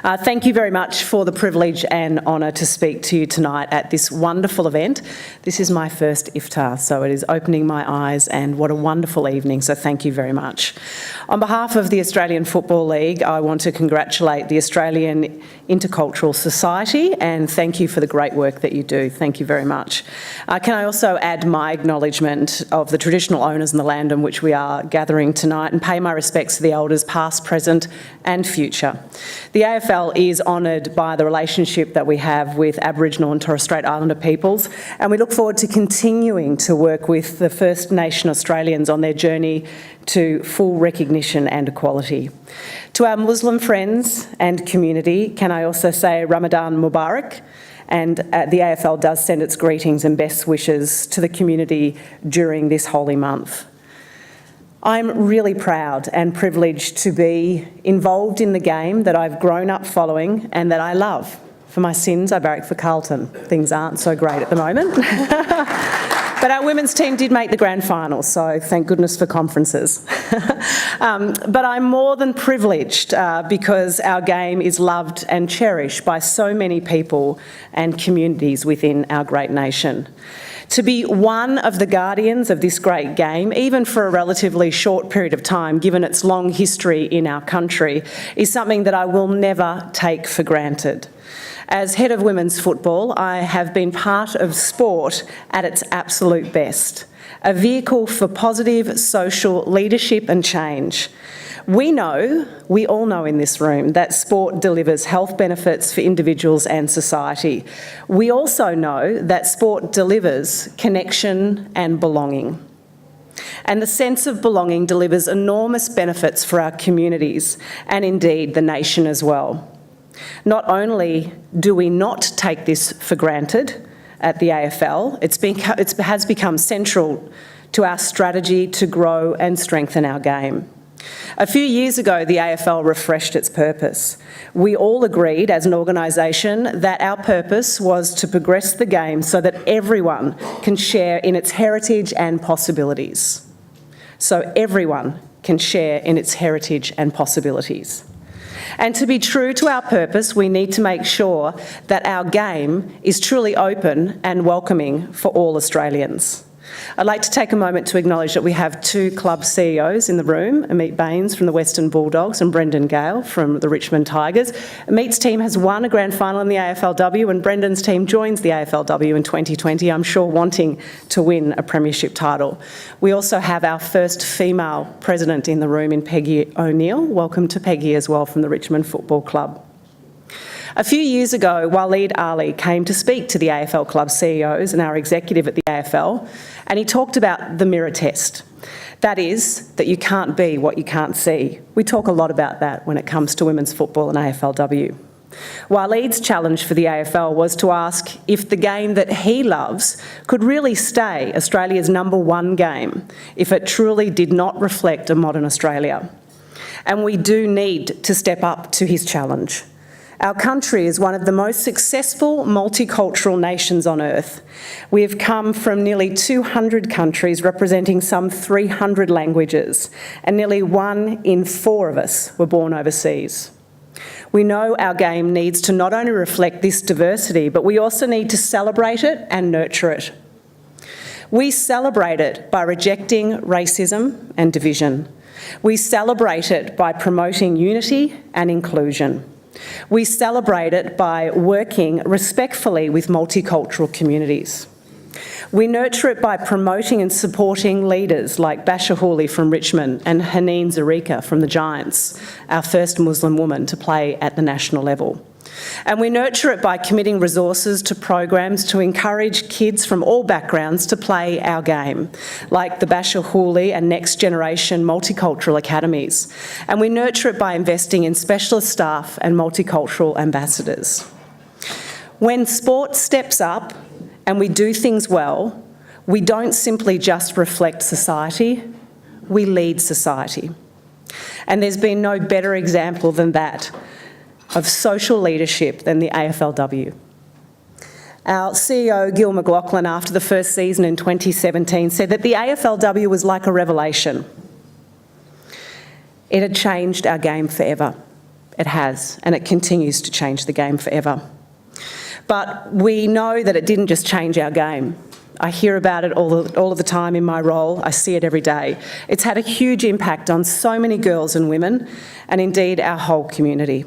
Thank you very much for the privilege and honour to speak to you tonight at this wonderful event. This is my first Iftar, so it is opening my eyes, and what a wonderful evening, so thank you very much. On behalf of the Australian Football League, I want to congratulate the Australian Intercultural Society and thank you for the great work that you do. Thank you very much. Can I also add my acknowledgement of the traditional owners in the land on which we are gathering tonight and pay my respects to the elders past, present and future. The AFL is honoured by the relationship that we have with Aboriginal and Torres Strait Islander peoples, and we look forward to continuing to work with the First Nation Australians on their journey to full recognition and equality. To our Muslim friends and community, can I also say Ramadan Mubarak? And the AFL does send its greetings and best wishes to the community during this holy month. I'm really proud and privileged to be involved in the game that I've grown up following and that I love. For my sins, I barrack for Carlton. Things aren't so great at the moment. But our women's team did make the grand final, so thank goodness for conferences. But I'm more than privileged because our game is loved and cherished by so many people and communities within our great nation. To be one of the guardians of this great game, even for a relatively short period of time, given its long history in our country, is something that I will never take for granted. As head of women's football, I have been part of sport at its absolute best, a vehicle for positive social leadership and change. We all know in this room that sport delivers health benefits for individuals and society. We also know that sport delivers connection and belonging. And the sense of belonging delivers enormous benefits for our communities and indeed the nation as well. Not only do we not take this for granted at the AFL, it has become central to our strategy to grow and strengthen our game. A few years ago, the AFL refreshed its purpose. We all agreed as an organisation that our purpose was to progress the game so that everyone can share in its heritage and possibilities. So everyone can share in its heritage and possibilities. And to be true to our purpose, we need to make sure that our game is truly open and welcoming for all Australians. I'd like to take a moment to acknowledge that we have two club CEOs in the room, Amit Baines from the Western Bulldogs and Brendan Gale from the Richmond Tigers. Amit's team has won a grand final in the AFLW and Brendan's team joins the AFLW in 2020, I'm sure wanting to win a premiership title. We also have our first female president in the room in Peggy O'Neill. Welcome to Peggy as well from the Richmond Football Club. A few years ago, Waleed Ali came to speak to the AFL club CEOs and our executive at the AFL, and he talked about the mirror test. That is, that you can't be what you can't see. We talk a lot about that when it comes to women's football and AFLW. Waleed's challenge for the AFL was to ask if the game that he loves could really stay Australia's #1 game if it truly did not reflect a modern Australia. And we do need to step up to his challenge. Our country is one of the most successful multicultural nations on earth. We have come from nearly 200 countries representing some 300 languages, and nearly 1 in 4 of us were born overseas. We know our game needs to not only reflect this diversity, but we also need to celebrate it and nurture it. We celebrate it by rejecting racism and division. We celebrate it by promoting unity and inclusion. We celebrate it by working respectfully with multicultural communities. We nurture it by promoting and supporting leaders like Basha Hooley from Richmond and Haneen Zarika from the Giants, our first Muslim woman to play at the national level. And we nurture it by committing resources to programs to encourage kids from all backgrounds to play our game, like the Basha Hooley and Next Generation Multicultural Academies. And we nurture it by investing in specialist staff and multicultural ambassadors. When sport steps up and we do things well, we don't simply just reflect society, we lead society. And there's been no better example than that of social leadership than the AFLW. Our CEO, Gil McLachlan, after the first season in 2017, said that the AFLW was like a revelation. It had changed our game forever. It has, and it continues to change the game forever. But we know that it didn't just change our game. I hear about it all of the time in my role. I see it every day. It's had a huge impact on so many girls and women, and indeed our whole community.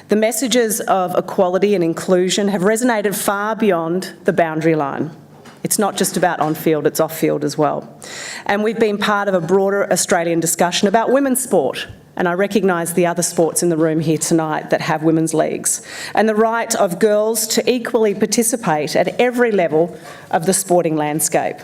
The messages of equality and inclusion have resonated far beyond the boundary line. It's not just about on-field, it's off-field as well. And we've been part of a broader Australian discussion about women's sport, and I recognise the other sports in the room here tonight that have women's leagues, and the right of girls to equally participate at every level of the sporting landscape.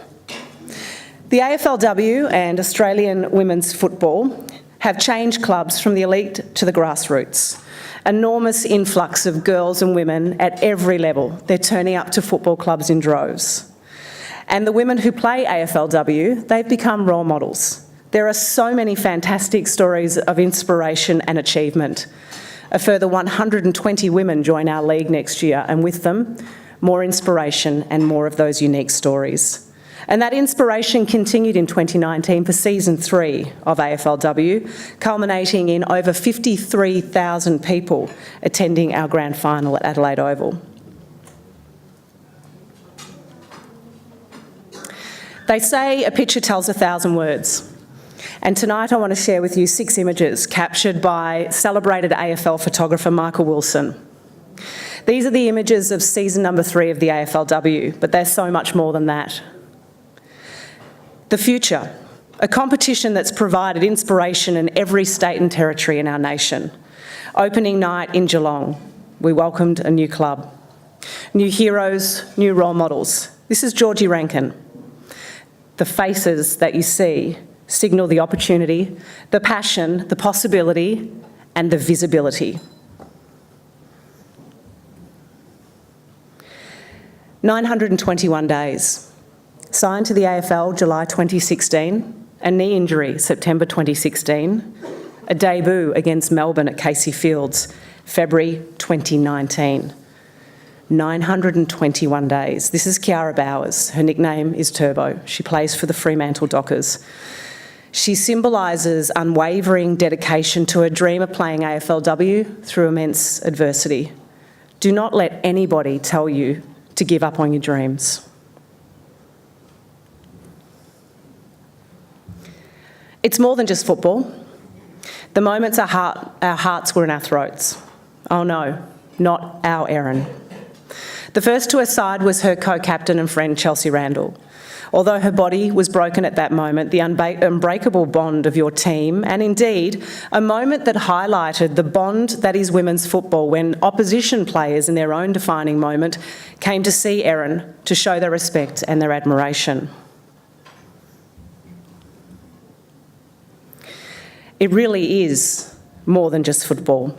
The AFLW and Australian women's football have changed clubs from the elite to the grassroots. Enormous influx of girls and women at every level. They're turning up to football clubs in droves. And the women who play AFLW, they've become role models. There are so many fantastic stories of inspiration and achievement. A further 120 women join our league next year, and with them, more inspiration and more of those unique stories. And that inspiration continued in 2019 for Season 3 of AFLW, culminating in over 53,000 people attending our grand final at Adelaide Oval. They say a picture tells 1,000 words. And tonight I want to share with you 6 images captured by celebrated AFL photographer Michael Wilson. These are the images of season number 3 of the AFLW, but they're so much more than that. The Future, a competition that's provided inspiration in every state and territory in our nation. Opening night in Geelong, we welcomed a new club. New heroes, new role models. This is Georgie Rankin. The faces that you see signal the opportunity, the passion, the possibility, and the visibility. 921 days. Signed to the AFL July 2016, a knee injury September 2016, a debut against Melbourne at Casey Fields February 2019. 921 days. This is Kiara Bowers. Her nickname is Turbo. She plays for the Fremantle Dockers. She symbolises unwavering dedication to a dream of playing AFLW through immense adversity. Do not let anybody tell you to give up on your dreams. It's more than just football. The moments our hearts were in our throats. Oh no, not our Erin. The first to her side was her co-captain and friend Chelsea Randall. Although her body was broken at that moment, the unbreakable bond of your team, and indeed a moment that highlighted the bond that is women's football when opposition players in their own defining moment came to see Erin to show their respect and their admiration. It really is more than just football.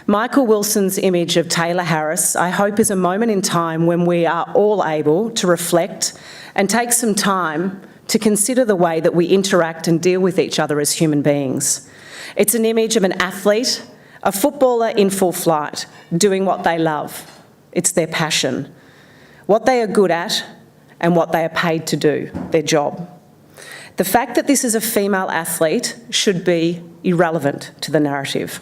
Michael Wilson's image of Taylor Harris, I hope, is a moment in time when we are all able to reflect and take some time to consider the way that we interact and deal with each other as human beings. It's an image of an athlete, a footballer in full flight, doing what they love. It's their passion, what they are good at and what they are paid to do, their job. The fact that this is a female athlete should be irrelevant to the narrative.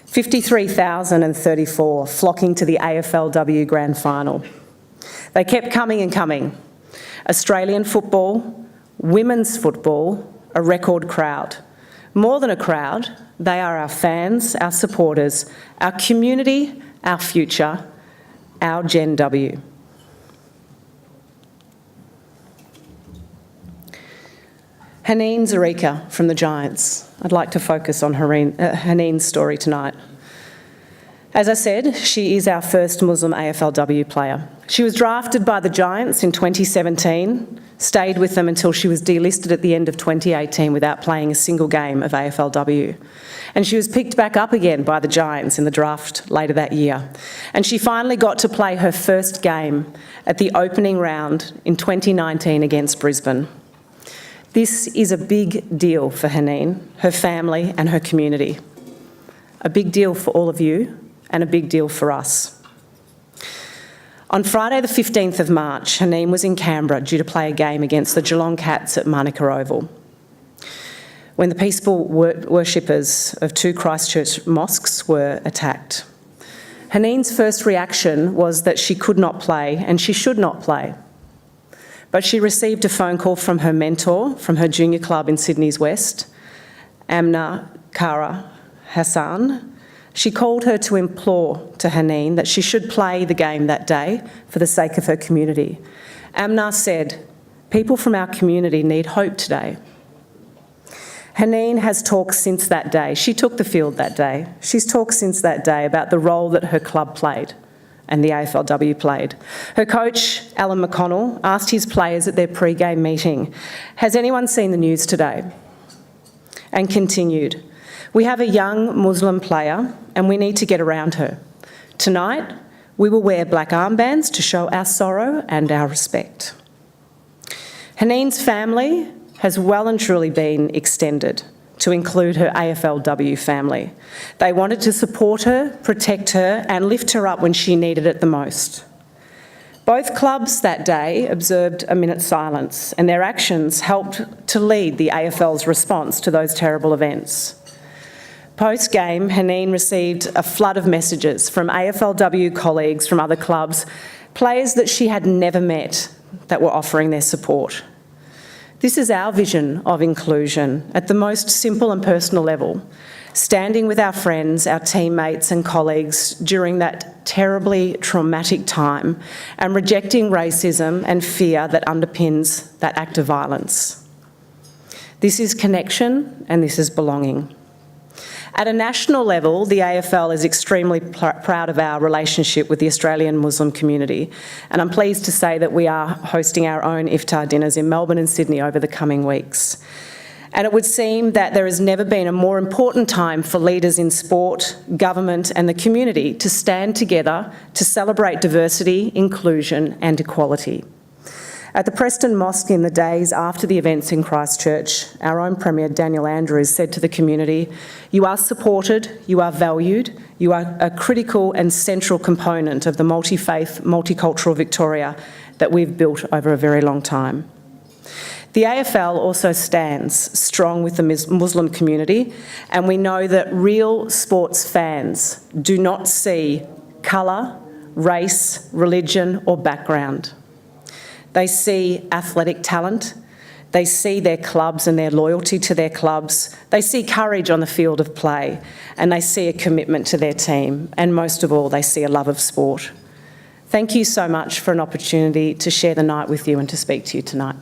53,034 flocking to the AFLW Grand Final. They kept coming and coming. Australian football, women's football, a record crowd. More than a crowd, they are our fans, our supporters, our community, our future, our Gen W. Haneen Zarika from the Giants. I'd like to focus on Haneen's story tonight. As I said, she is our first Muslim AFLW player. She was drafted by the Giants in 2017, stayed with them until she was delisted at the end of 2018 without playing a single game of AFLW. And she was picked back up again by the Giants in the draft later that year. And she finally got to play her first game at the opening round in 2019 against Brisbane. This is a big deal for Haneen, her family and her community. A big deal for all of you and a big deal for us. On Friday the 15th of March, Haneen was in Canberra due to play a game against the Geelong Cats at Manuka Oval. when the peaceful worshippers of 2 Christchurch mosques were attacked. Haneen's first reaction was that she could not play and she should not play. But she received a phone call from her mentor from her junior club in Sydney's West, Amna Kara Hassan. She called her to implore to Haneen that she should play the game that day for the sake of her community. Amna said, "People from our community need hope today." Haneen has talked since that day. She took the field that day. She's talked since that day about the role that her club played and the AFLW played. Her coach, Alan McConnell, asked his players at their pre-game meeting, "Has anyone seen the news today?" And continued, "We have a young Muslim player and we need to get around her. Tonight, we will wear black armbands to show our sorrow and our respect." Haneen's family has well and truly been extended to include her AFLW family. They wanted to support her, protect her and lift her up when she needed it the most. Both clubs that day observed a minute's silence and their actions helped to lead the AFL's response to those terrible events. Post-game, Haneen received a flood of messages from AFLW colleagues from other clubs, players that she had never met that were offering their support. This is our vision of inclusion at the most simple and personal level, standing with our friends, our teammates and colleagues during that terribly traumatic time and rejecting racism and fear that underpins that act of violence. This is connection and this is belonging. At a national level, the AFL is extremely proud of our relationship with the Australian Muslim community, and I'm pleased to say that we are hosting our own Iftar dinners in Melbourne and Sydney over the coming weeks. And it would seem that there has never been a more important time for leaders in sport, government and the community to stand together to celebrate diversity, inclusion and equality. At the Preston Mosque in the days after the events in Christchurch, our own Premier Daniel Andrews said to the community, "You are supported, you are valued, you are a critical and central component of the multi-faith, multicultural Victoria that we've built over a very long time." The AFL also stands strong with the Muslim community, and we know that real sports fans do not see colour, race, religion or background. They see athletic talent, they see their clubs and their loyalty to their clubs, they see courage on the field of play, and they see a commitment to their team, and most of all, they see a love of sport. Thank you so much for an opportunity to share the night with you and to speak to you tonight.